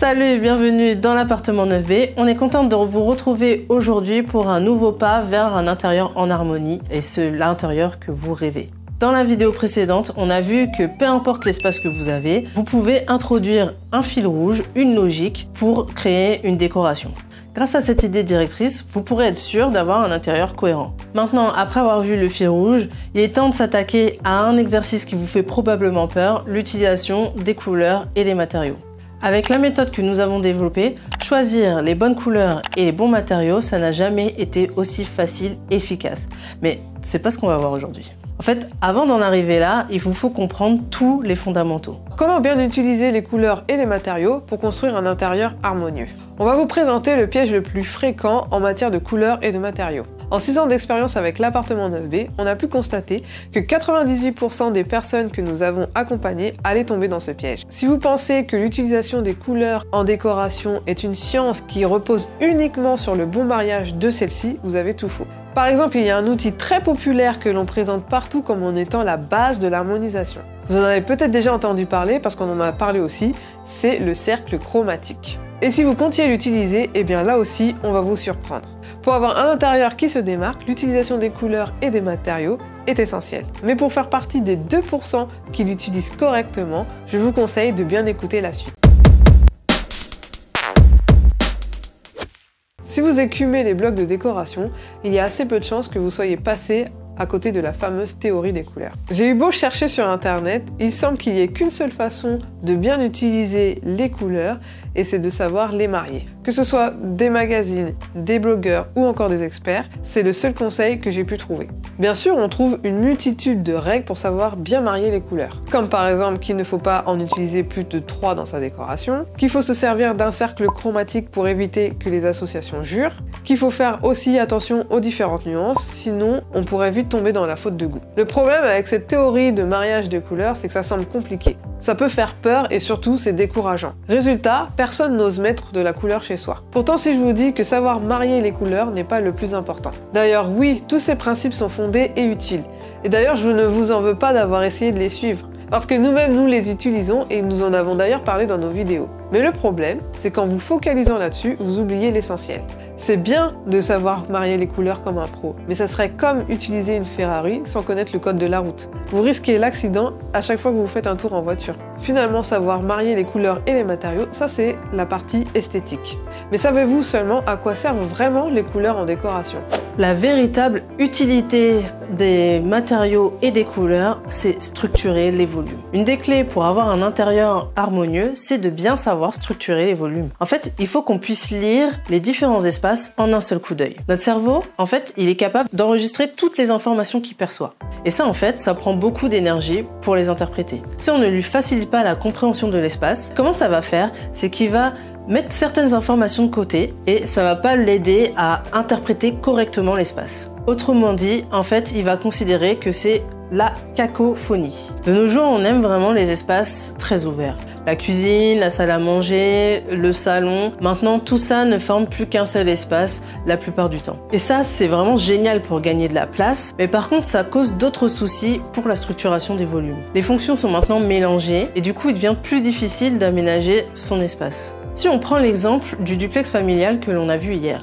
Salut et bienvenue dans l'appartement 9B. On est contente de vous retrouver aujourd'hui pour un nouveau pas vers un intérieur en harmonie et c'est l'intérieur que vous rêvez. Dans la vidéo précédente, on a vu que peu importe l'espace que vous avez, vous pouvez introduire un fil rouge, une logique pour créer une décoration. Grâce à cette idée directrice, vous pourrez être sûr d'avoir un intérieur cohérent. Maintenant, après avoir vu le fil rouge, il est temps de s'attaquer à un exercice qui vous fait probablement peur, l'utilisation des couleurs et des matériaux. Avec la méthode que nous avons développée, choisir les bonnes couleurs et les bons matériaux, ça n'a jamais été aussi facile et efficace. Mais c'est pas ce qu'on va voir aujourd'hui. En fait, avant d'en arriver là, il vous faut comprendre tous les fondamentaux. Comment bien utiliser les couleurs et les matériaux pour construire un intérieur harmonieux? On va vous présenter le piège le plus fréquent en matière de couleurs et de matériaux. En 6 ans d'expérience avec l'appartement 9B, on a pu constater que 98% des personnes que nous avons accompagnées allaient tomber dans ce piège. Si vous pensez que l'utilisation des couleurs en décoration est une science qui repose uniquement sur le bon mariage de celle-ci, vous avez tout faux. Par exemple, il y a un outil très populaire que l'on présente partout comme en étant la base de l'harmonisation. Vous en avez peut-être déjà entendu parler parce qu'on en a parlé aussi, c'est le cercle chromatique. Et si vous comptiez l'utiliser, eh bien là aussi, on va vous surprendre. Pour avoir un intérieur qui se démarque, l'utilisation des couleurs et des matériaux est essentielle. Mais pour faire partie des 2% qui l'utilisent correctement, je vous conseille de bien écouter la suite. Si vous écumez les blocs de décoration, il y a assez peu de chances que vous soyez passé à côté de la fameuse théorie des couleurs. J'ai eu beau chercher sur internet, il semble qu'il n'y ait qu'une seule façon de bien utiliser les couleurs et c'est de savoir les marier. Que ce soit des magazines, des blogueurs ou encore des experts, c'est le seul conseil que j'ai pu trouver. Bien sûr, on trouve une multitude de règles pour savoir bien marier les couleurs. Comme par exemple qu'il ne faut pas en utiliser plus de 3 dans sa décoration, qu'il faut se servir d'un cercle chromatique pour éviter que les associations jurent, qu'il faut faire aussi attention aux différentes nuances, sinon on pourrait vite tomber dans la faute de goût. Le problème avec cette théorie de mariage des couleurs, c'est que ça semble compliqué. Ça peut faire peur et surtout c'est décourageant. Résultat, personne n'ose mettre de la couleur chez soi. Pourtant, si je vous dis que savoir marier les couleurs n'est pas le plus important. D'ailleurs, oui, tous ces principes sont fondés et utiles. Et d'ailleurs, je ne vous en veux pas d'avoir essayé de les suivre. Parce que nous-mêmes, nous les utilisons et nous en avons d'ailleurs parlé dans nos vidéos. Mais le problème, c'est qu'en vous focalisant là-dessus, vous oubliez l'essentiel. C'est bien de savoir marier les couleurs comme un pro, mais ça serait comme utiliser une Ferrari sans connaître le code de la route. Vous risquez l'accident à chaque fois que vous faites un tour en voiture. Finalement, savoir marier les couleurs et les matériaux, ça c'est la partie esthétique. Mais savez-vous seulement à quoi servent vraiment les couleurs en décoration? La véritable utilité des matériaux et des couleurs, c'est structurer les volumes. Une des clés pour avoir un intérieur harmonieux, c'est de bien savoir structurer les volumes. En fait, il faut qu'on puisse lire les différents espaces en un seul coup d'œil. Notre cerveau, en fait, il est capable d'enregistrer toutes les informations qu'il perçoit. Et ça, en fait, ça prend beaucoup d'énergie pour les interpréter. Si on ne lui facilite pas la compréhension de l'espace, comment ça va faire? C'est qu'il va mettre certaines informations de côté et ça va pas l'aider à interpréter correctement l'espace. Autrement dit, en fait, il va considérer que c'est la cacophonie. De nos jours, on aime vraiment les espaces très ouverts. La cuisine, la salle à manger, le salon. Maintenant, tout ça ne forme plus qu'un seul espace la plupart du temps. Et ça, c'est vraiment génial pour gagner de la place. Mais par contre, ça cause d'autres soucis pour la structuration des volumes. Les fonctions sont maintenant mélangées et du coup, il devient plus difficile d'aménager son espace. Si on prend l'exemple du duplex familial que l'on a vu hier,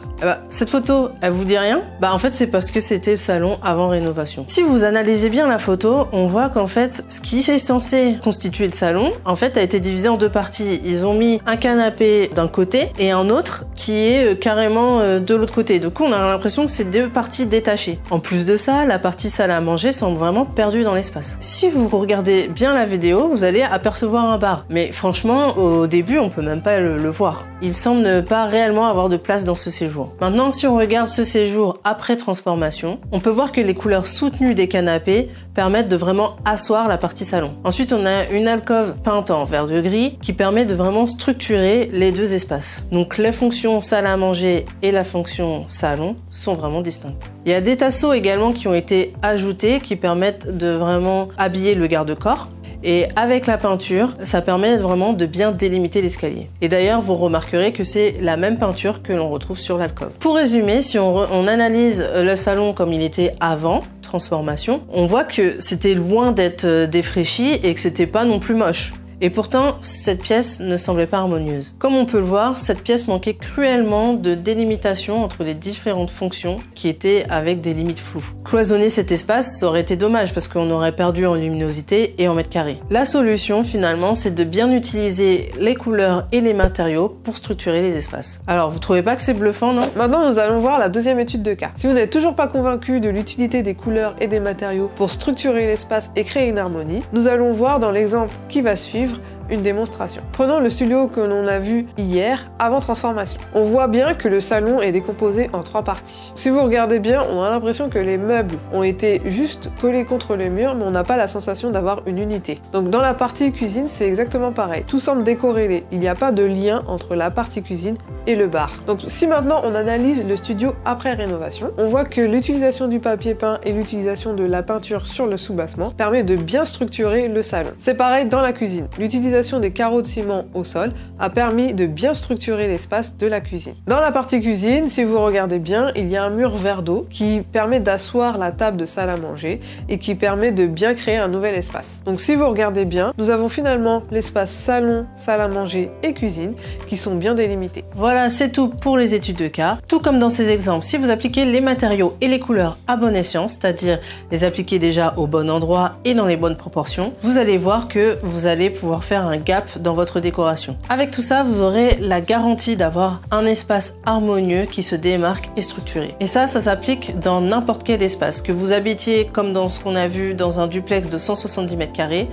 cette photo, elle vous dit rien? En fait, c'est parce que c'était le salon avant rénovation. Si vous analysez bien la photo, on voit qu'en fait, ce qui est censé constituer le salon, en fait, a été divisé en 2 parties. Ils ont mis un canapé d'un côté et un autre qui est carrément de l'autre côté. Du coup, on a l'impression que c'est 2 parties détachées. En plus de ça, la partie salle à manger semble vraiment perdue dans l'espace. Si vous regardez bien la vidéo, vous allez apercevoir un bar. Mais franchement, au début, on peut même pas le voir. Il semble ne pas réellement avoir de place dans ce séjour. Maintenant, si on regarde ce séjour après transformation, on peut voir que les couleurs soutenues des canapés permettent de vraiment asseoir la partie salon. Ensuite, on a une alcôve peinte en vert de gris qui permet de vraiment structurer les 2 espaces. Donc les fonctions salle à manger et la fonction salon sont vraiment distinctes. Il y a des tasseaux également qui ont été ajoutés qui permettent de vraiment habiller le garde-corps. Et avec la peinture, ça permet vraiment de bien délimiter l'escalier. Et d'ailleurs, vous remarquerez que c'est la même peinture que l'on retrouve sur l'alcôve. Pour résumer, si on analyse le salon comme il était avant transformation, on voit que c'était loin d'être défraîchi et que c'était pas non plus moche. Et pourtant, cette pièce ne semblait pas harmonieuse. Comme on peut le voir, cette pièce manquait cruellement de délimitation entre les différentes fonctions qui étaient avec des limites floues. Cloisonner cet espace, ça aurait été dommage parce qu'on aurait perdu en luminosité et en mètres carrés. La solution finalement, c'est de bien utiliser les couleurs et les matériaux pour structurer les espaces. Alors, vous trouvez pas que c'est bluffant, non? Maintenant, nous allons voir la deuxième étude de cas. Si vous n'êtes toujours pas convaincu de l'utilité des couleurs et des matériaux pour structurer l'espace et créer une harmonie, nous allons voir dans l'exemple qui va suivre une démonstration. Prenons le studio que l'on a vu hier avant transformation. On voit bien que le salon est décomposé en 3 parties. Si vous regardez bien, on a l'impression que les meubles ont été juste collés contre le mur, mais on n'a pas la sensation d'avoir une unité. Donc dans la partie cuisine, c'est exactement pareil. Tout semble décorrélé. Il n'y a pas de lien entre la partie cuisine et le bar. Donc si maintenant on analyse le studio après rénovation, on voit que l'utilisation du papier peint et l'utilisation de la peinture sur le soubassement permet de bien structurer le salon. C'est pareil dans la cuisine. L'utilisation des carreaux de ciment au sol a permis de bien structurer l'espace de la cuisine. Dans la partie cuisine, si vous regardez bien, il y a un mur vert d'eau qui permet d'asseoir la table de salle à manger et qui permet de bien créer un nouvel espace. Donc si vous regardez bien, nous avons finalement l'espace salon, salle à manger et cuisine qui sont bien délimités. Voilà, c'est tout pour les études de cas. Tout comme dans ces exemples, si vous appliquez les matériaux et les couleurs à bon escient, c'est-à-dire les appliquer déjà au bon endroit et dans les bonnes proportions, vous allez voir que vous allez pouvoir faire un gap dans votre décoration. Avec tout ça, vous aurez la garantie d'avoir un espace harmonieux qui se démarque et structuré. Et ça s'applique dans n'importe quel espace, que vous habitiez comme dans ce qu'on a vu dans un duplex de 170 mètres carrés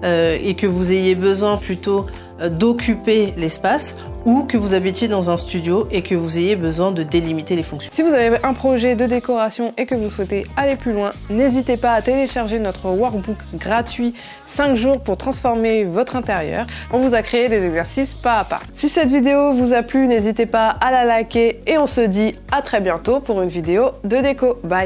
et que vous ayez besoin plutôt d'occuper l'espace, ou que vous habitiez dans un studio et que vous ayez besoin de délimiter les fonctions. Si vous avez un projet de décoration et que vous souhaitez aller plus loin, n'hésitez pas à télécharger notre workbook gratuit 5 jours pour transformer votre intérieur. On vous a créé des exercices pas à pas. Si cette vidéo vous a plu, n'hésitez pas à la liker et on se dit à très bientôt pour une vidéo de déco. Bye!